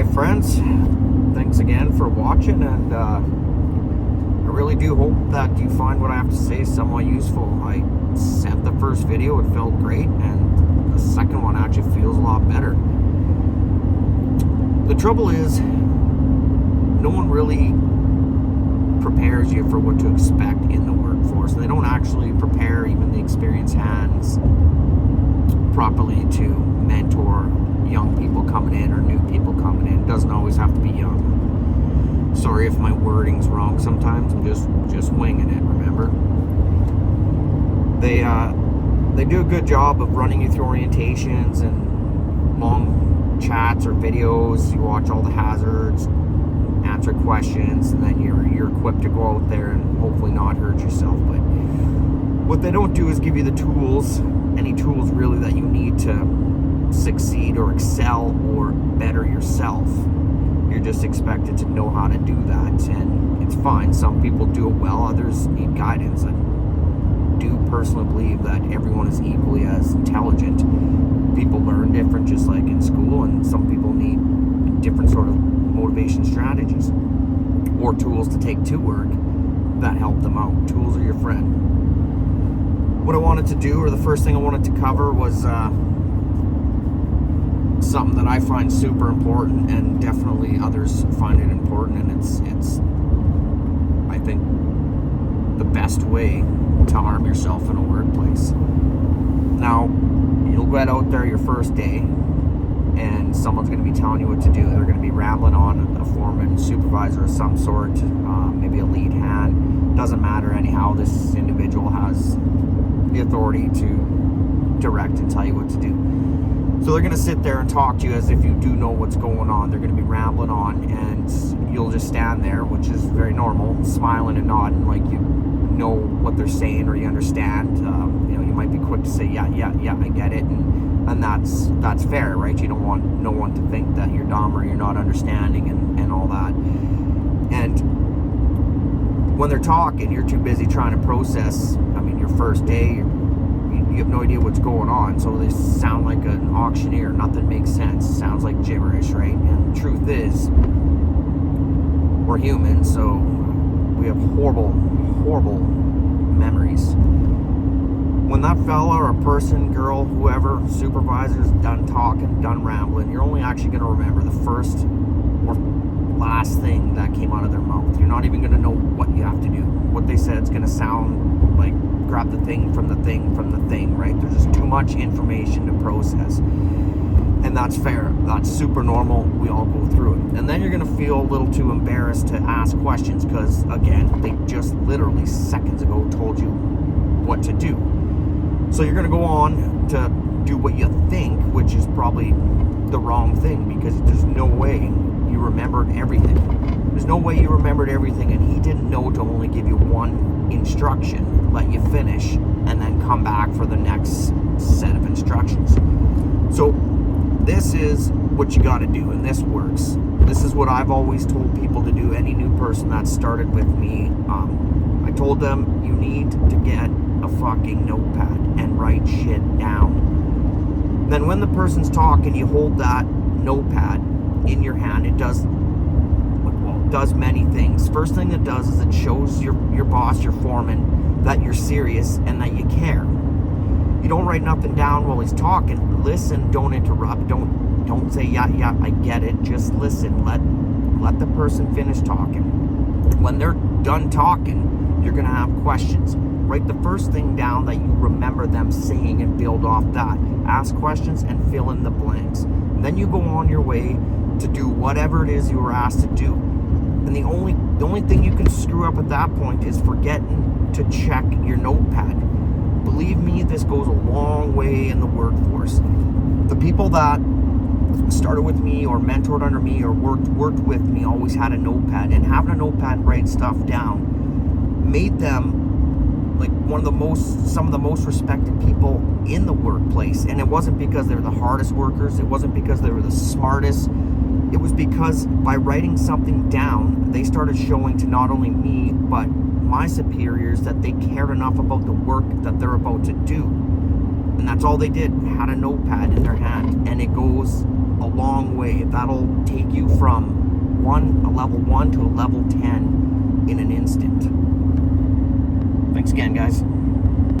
Hi friends, thanks again for watching, and I really do hope that you find what I have to say somewhat useful. I sent the first video, it felt great, and the second one actually feels a lot better. The trouble is, no one really prepares you for what to expect in the workforce. They don't actually prepare even the experienced hands properly to mentor young people coming in or new people coming in. It doesn't always have to be young. Sorry if my wording's wrong sometimes. I'm just winging it, remember? They do a good job of running you through orientations and long chats or videos. You watch all the hazards, answer questions, and then you're equipped to go out there and hopefully not hurt yourself. But what they don't do is give you the tools, any tools really that you need to succeed or excel or better yourself. You're just expected to know how to do that, and it's fine. Some people do it well, others need guidance. I do personally believe that everyone is equally as intelligent. People learn different, just like in school, and some people need different sort of motivation strategies or tools to take to work that help them out. Tools are your friend. What I wanted to do, or the first thing I wanted to cover, was something that I find super important, and definitely others find it important, and it's I think the best way to arm yourself in a workplace. Now, you'll get out there your first day and someone's going to be telling you what to do. They're going to be rambling on, a foreman, supervisor of some sort, maybe a lead hand. Doesn't matter anyhow. This individual has the authority to direct and tell you what to do. So they're going to sit there and talk to you as if you do know what's going on. They're going to be rambling on, and you'll just stand there, which is very normal, smiling and nodding like you know what they're saying or you understand. You might be quick to say, yeah, I get it, and that's fair, right? You don't want no one to think that you're dumb or you're not understanding and all that. And when they're talking, you're too busy trying to process. Your first day, you have no idea what's going on, so they sound like an auctioneer. Nothing makes sense. Sounds like gibberish, right? And the truth is, we're human, so we have horrible memories. When that fella or a person, girl, whoever, supervisor's done talking, done rambling, you're only actually going to remember the first or last thing that came out of their mouth. You're not even going to know what you have to do. What they said is going to sound like grab the thing from the thing from the thing, right? There's just too much information to process. And that's fair. That's super normal. We all go through it. And then you're going to feel a little too embarrassed to ask questions because, again, they just literally seconds ago told you what to do. So you're going to go on to do what you think, which is probably the wrong thing, because there's no way you remembered everything. There's no way you remembered everything, and he didn't know to only give you one instruction, let you finish, and then come back for the next set of instructions. So this is what you got to do, and this works. This is what I've always told people to do. Any new person that started with me, I told them, you need to get a fucking notepad and write shit down. Then when the person's talking, you hold that notepad in your hand. It does many things. First thing it does is it shows your boss, your foreman, that you're serious and that you care. You don't write nothing down while he's talking. Listen, don't interrupt. Don't say yeah, I get it. Just listen. Let the person finish talking. When they're done talking, you're gonna have questions. Write the first thing down that you remember them saying and build off that. Ask questions and fill in the blanks. And then you go on your way to do whatever it is you were asked to do. And the only thing you can screw up at that point is forgetting to check your notepad. Believe me, this goes a long way in the workforce. The people that started with me or mentored under me or worked with me always had a notepad, and having a notepad and writing stuff down made them like some of the most respected people in the workplace. And it wasn't because they were the hardest workers, it wasn't because they were the smartest. It was because by writing something down, they started showing to not only me but my superiors that they cared enough about the work that they're about to do. And that's all they did, had a notepad in their hand. And it goes a long way. That'll take you from a level 1 to a level 10 in an instant. Thanks again, guys.